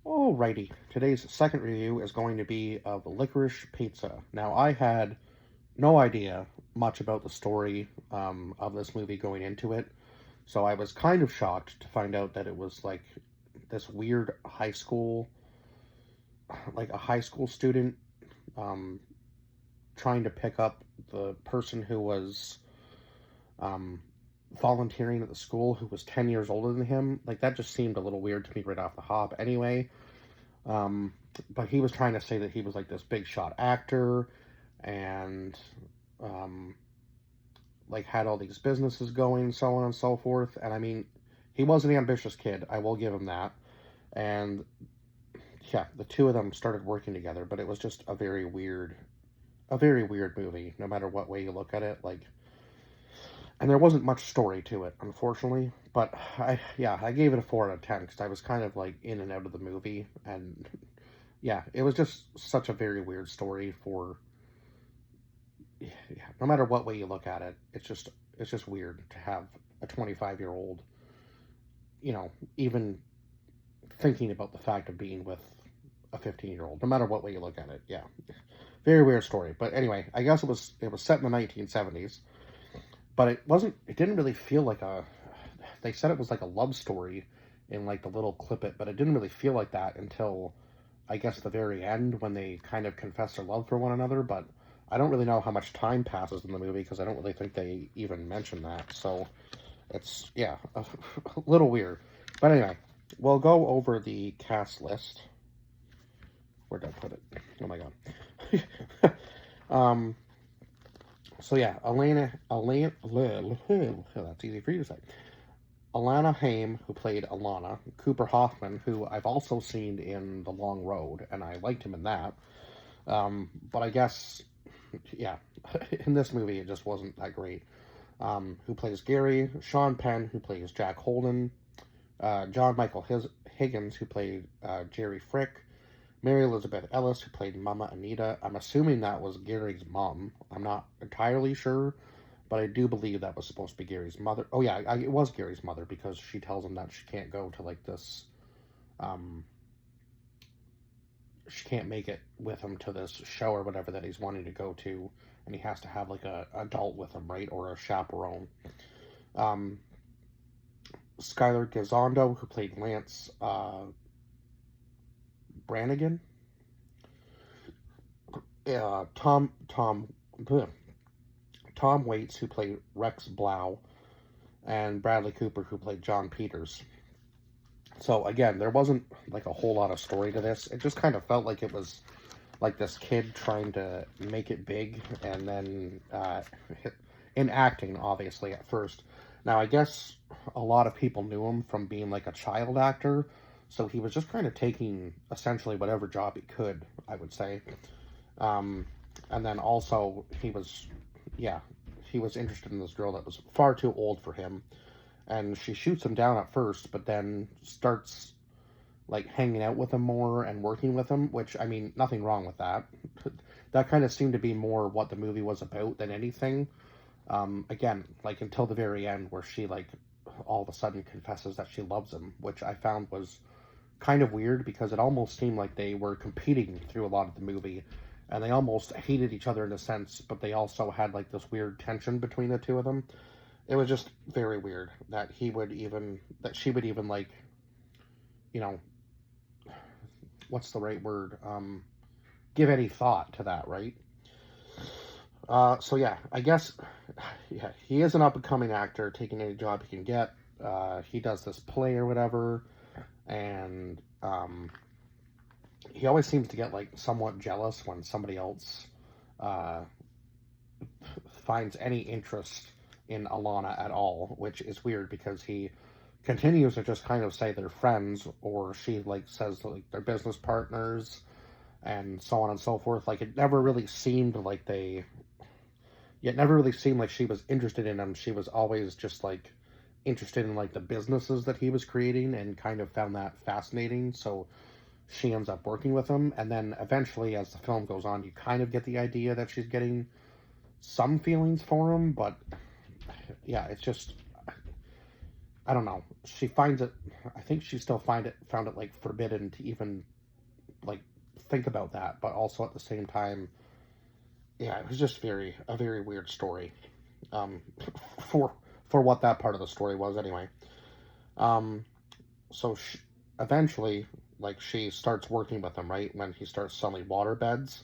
Alrighty, today's second review is going to be of Licorice Pizza. Now, I had no idea much about the story of this movie going into it, so I was kind of shocked to find out that it was like this weird high school, like a high school student um, trying to pick up the person who was um, volunteering at the school who was 10 years older than him. Like, that just seemed a little weird to me right off the hop anyway. Um, but he was trying to say that he was like this big shot actor and um, like had all these businesses going, so on and so forth. And I mean, he was an ambitious kid. I will give him that. And yeah, the two of them started working together, but it was just a very weird movie, no matter what way you look at it. Like, and there wasn't much story to it, unfortunately. But I gave it a 4 out of 10 because I was kind of like in and out of the movie, and yeah, it was just such a very weird story for. Yeah, no matter what way you look at it, it's just weird to have a 25-year-old, even thinking about the fact of being with a 15-year-old. No matter what way you look at it, yeah, very weird story. But anyway, I guess it was set in the 1970s, but it didn't really feel like a. They said it was like a love story in like the little clip but it didn't really feel like that until I guess the very end when they kind of confess their love for one another. But I don't really know how much time passes in the movie because I don't really think they even mention that. So it's, yeah, a little weird. But anyway, we'll go over the cast list. Where'd I put it? Oh my god. um. So yeah, Elena, that's easy for you to say. Alana Haim, who played Alana, Cooper Hoffman, who I've also seen in The Long Road, and I liked him in that. But I guess, yeah, in this movie it just wasn't that great. Who plays Gary, Sean Penn, who plays Jack Holden, John Michael Higgins, who played Jerry Frick, Mary Elizabeth Ellis, who played Mama Anita. I'm assuming that was Gary's mom. I'm not entirely sure, but I do believe that was supposed to be Gary's mother. Oh yeah, it was Gary's mother because she tells him that she can't go to like this, she can't make it with him to this show or whatever that he's wanting to go to, and he has to have like a adult with him, right, or a chaperone. Um, Skylar Gizondo, who played Lance Brannigan. Tom Waits, who played Rex Blau, and Bradley Cooper, who played John Peters. So again, there wasn't like a whole lot of story to this. It just kind of felt like it was like this kid trying to make it big, and then in acting, obviously, at first. Now, I guess a lot of people knew him from being like a child actor, so he was just kind of taking essentially whatever job he could, I would say. And then also yeah, he was interested in this girl that was far too old for him, and she shoots him down at first, but then starts like hanging out with him more and working with him, which, I mean, nothing wrong with that. That kind of seemed to be more what the movie was about than anything. Again, like until the very end where she like all of a sudden confesses that she loves him, which I found was kind of weird because it almost seemed like they were competing through a lot of the movie, and they almost hated each other in a sense, but they also had like this weird tension between the two of them. It was just very weird that she would even like, you know, what's the right word? Give any thought to that, right? So yeah, I guess, yeah, he is an up and coming actor, taking any job he can get. He does this play or whatever, and he always seems to get like somewhat jealous when somebody else uh, finds any interest in Alana at all, which is weird because he continues to just kind of say they're friends, or she like says like they're business partners, and so on and so forth. Like it never really seemed like it never really seemed like she was interested in him. She was always just like interested in like the businesses that he was creating and kind of found that fascinating. So she ends up working with him, and then eventually as the film goes on you kind of get the idea that she's getting some feelings for him. But yeah, it's just, I don't know. She finds it. I think she still found it like forbidden to even like think about that, but also at the same time, yeah, it was just a very weird story. Um, for what that part of the story was anyway. Um, so eventually, like she starts working with him, right? When he starts selling water beds,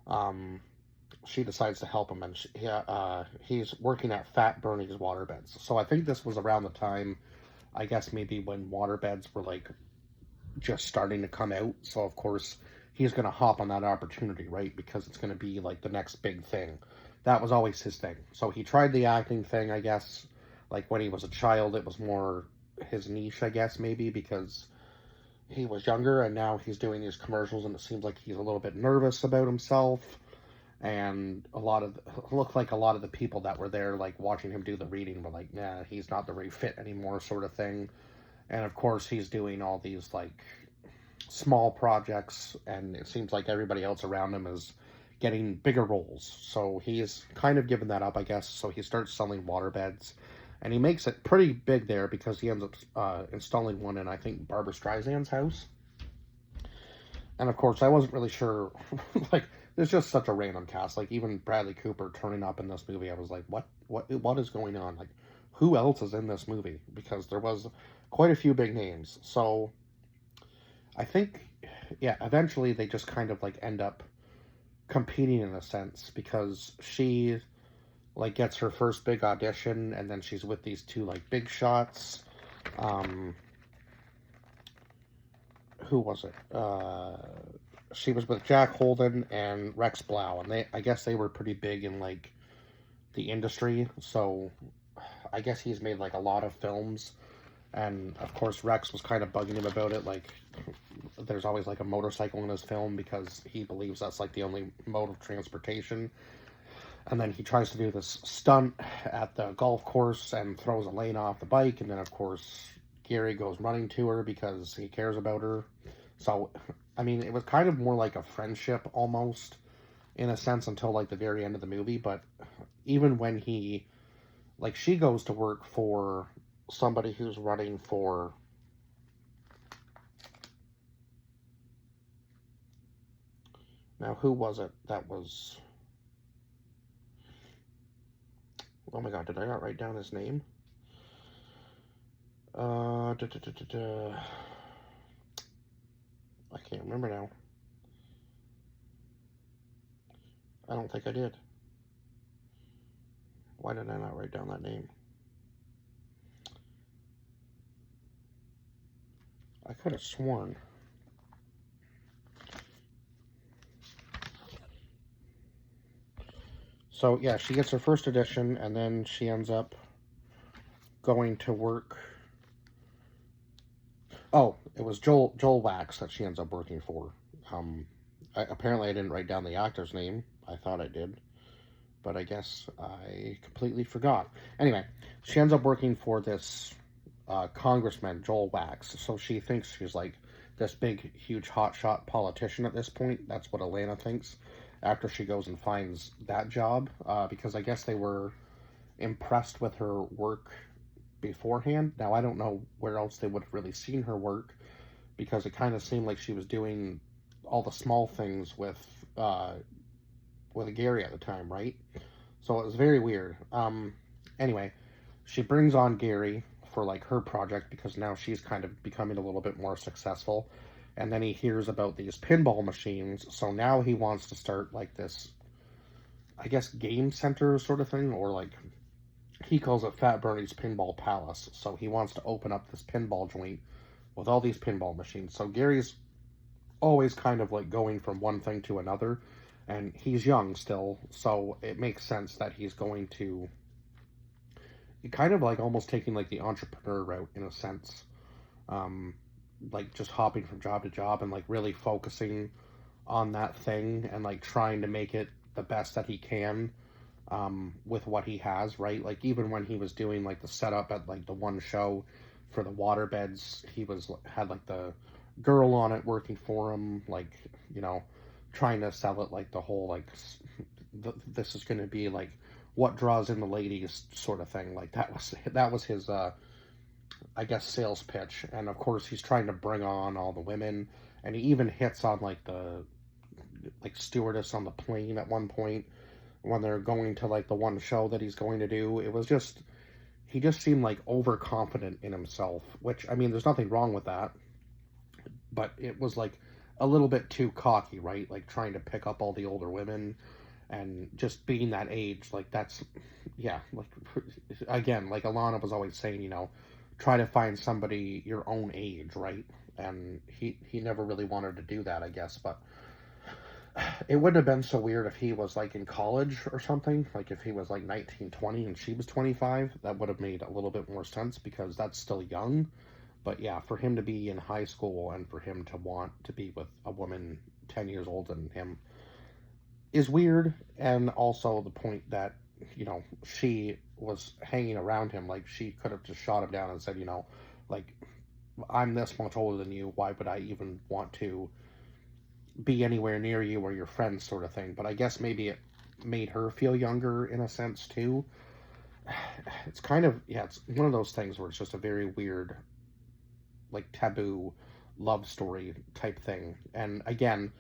um, she decides to help him, and he's working at Fat Bernie's water beds. So I think this was around the time, I guess maybe when water beds were like just starting to come out. So of course he's gonna hop on that opportunity, right? Because it's gonna be like the next big thing. That was always his thing. So he tried the acting thing, I guess. Like when he was a child, it was more his niche, I guess, maybe because he was younger, and now he's doing these commercials, and it seems like he's a little bit nervous about himself. And looked like a lot of the people that were there, like watching him do the reading, were like, "Nah, he's not the right fit anymore," sort of thing. And of course, he's doing all these like small projects, and it seems like everybody else around him is getting bigger roles. So he's kind of given that up, I guess. So he starts selling water beds, and he makes it pretty big there because he ends up installing one in, I think, Barbara Streisand's house. And of course, I wasn't really sure. Like, there's just such a random cast. Like, even Bradley Cooper turning up in this movie, I was like, what is going on? Like, who else is in this movie? Because there was quite a few big names. So I think, yeah, eventually they just kind of like end up competing in a sense because she like gets her first big audition, and then she's with these two like big shots. Who was it? She was with Jack Holden and Rex Blau, and I guess they were pretty big in like the industry. So I guess he's made like a lot of films, and of course Rex was kind of bugging him about it. Like, there's always like a motorcycle in his film because he believes that's like the only mode of transportation. And then he tries to do this stunt at the golf course and throws Elaine off the bike, and then of course Gary goes running to her because he cares about her. So, I mean, it was kind of more like a friendship almost, in a sense, until like the very end of the movie. But even when she goes to work for somebody who's running for, now who was it that was, oh my god, did I not write down his name? I can't remember now. I don't think I did. Why did I not write down that name? I could have sworn. So yeah, she gets her first audition, and then she ends up going to work. Oh, it was Joel Wax that she ends up working for. Apparently I didn't write down the actor's name. I thought I did, but I guess I completely forgot. Anyway, she ends up working for this congressman, Joel Wax. So she thinks she's like this big, huge, hotshot politician at this point. That's what Alana thinks after she goes and finds that job, because I guess they were impressed with her work beforehand. Now, I don't know where else they would have really seen her work, because it kind of seemed like she was doing all the small things with Gary at the time, right? So it was very weird. Anyway, she brings on Gary for like her project because now she's kind of becoming a little bit more successful. And then he hears about these pinball machines, so now he wants to start like this, I guess, game center sort of thing, or like he calls it Fat Bernie's Pinball Palace. So he wants to open up this pinball joint with all these pinball machines. So Gary's always kind of like going from one thing to another, and he's young still, so it makes sense that he's going to kind of like almost taking like the entrepreneur route in a sense, like just hopping from job to job and like really focusing on that thing and like trying to make it the best that he can, with what he has, right? Like even when he was doing like the setup at like the one show for the water beds, he had like the girl on it working for him, like, you know, trying to sell it like the whole like this is going to be like what draws in the ladies sort of thing. Like that was his I guess, sales pitch. And of course, he's trying to bring on all the women. And he even hits on like the like stewardess on the plane at one point when they're going to like the one show that he's going to do. It was just, he just seemed like overconfident in himself, which, I mean, there's nothing wrong with that, but it was like a little bit too cocky, right? Like trying to pick up all the older women and just being that age. Like that's, yeah, like again, like Alana was always saying, try to find somebody your own age, right? And he never really wanted to do that, I guess. But it wouldn't have been so weird if he was like in college or something. Like if he was like 19, 20 and she was 25, that would have made a little bit more sense because that's still young. But yeah, for him to be in high school and for him to want to be with a woman 10 years older than him is weird. And also the point that, she was hanging around him. Like she could have just shot him down and said, like, I'm this much older than you. Why would I even want to be anywhere near you or your friends, sort of thing? But I guess maybe it made her feel younger in a sense too. It's kind of, yeah, it's one of those things where it's just a very weird, like taboo love story type thing. And again,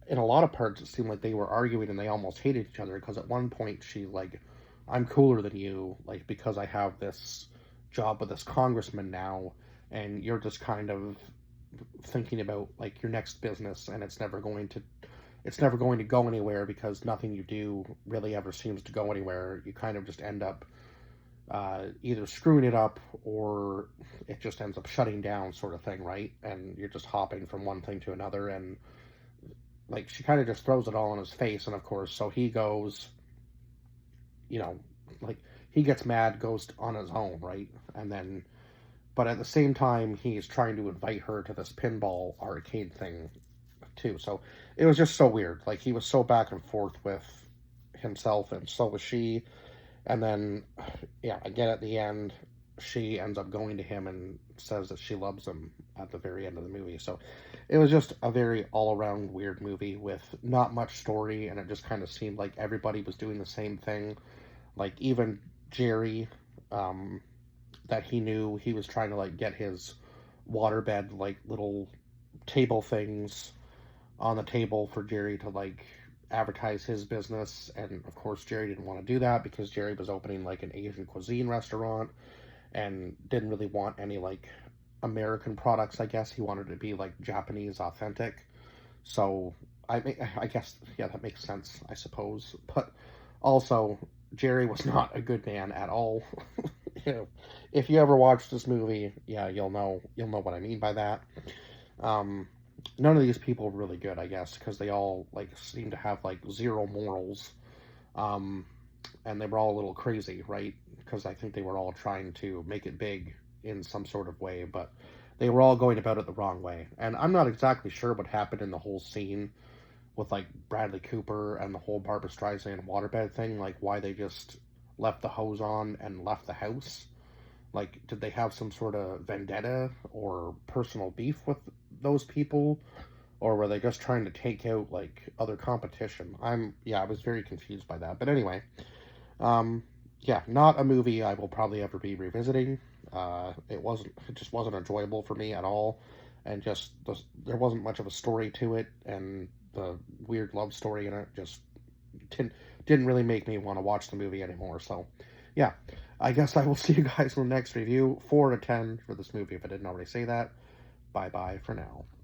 in a lot of parts it seemed like they were arguing and they almost hated each other because at one point she's like, I'm cooler than you, like, because I have this job with this congressman now, and you're just kind of thinking about like your next business, and it's never going to go anywhere because nothing you do really ever seems to go anywhere. You kind of just end up either screwing it up or it just ends up shutting down, sort of thing, right? And you're just hopping from one thing to another, and like she kind of just throws it all in his face. And of course, so he goes, like he gets mad, goes on his own, right? And then, but at the same time, he's trying to invite her to this pinball arcade thing too. So it was just so weird. Like he was so back and forth with himself, and so was she. And then, yeah, again at the end, she ends up going to him and says that she loves him at the very end of the movie. So it was just a very all-around weird movie with not much story, and it just kind of seemed like everybody was doing the same thing. Like even Jerry, that he knew, he was trying to like get his waterbed like little table things on the table for Jerry to like advertise his business. And of course Jerry didn't want to do that because Jerry was opening like an Asian cuisine restaurant and didn't really want any like American products. I guess he wanted to be like Japanese authentic. So I guess, yeah, that makes sense, I suppose. But also Jerry was not a good man at all. If you ever watch this movie, yeah, you'll know what I mean by that. None of these people were really good, I guess, because they all like seem to have like zero morals, and they were all a little crazy, right? Because I think they were all trying to make it big in some sort of way, but they were all going about it the wrong way. And I'm not exactly sure what happened in the whole scene with like Bradley Cooper and the whole Barbra Streisand waterbed thing, like why they just left the hose on and left the house. Like, did they have some sort of vendetta or personal beef with those people? Or were they just trying to take out, like, other competition? I was very confused by that. But anyway, yeah, not a movie I will probably ever be revisiting. It just wasn't enjoyable for me at all. And there wasn't much of a story to it. And the weird love story in it just didn't really make me want to watch the movie anymore. So, yeah, I guess I will see you guys in the next review. 4 to 10 for this movie if I didn't already say that. Bye-bye for now.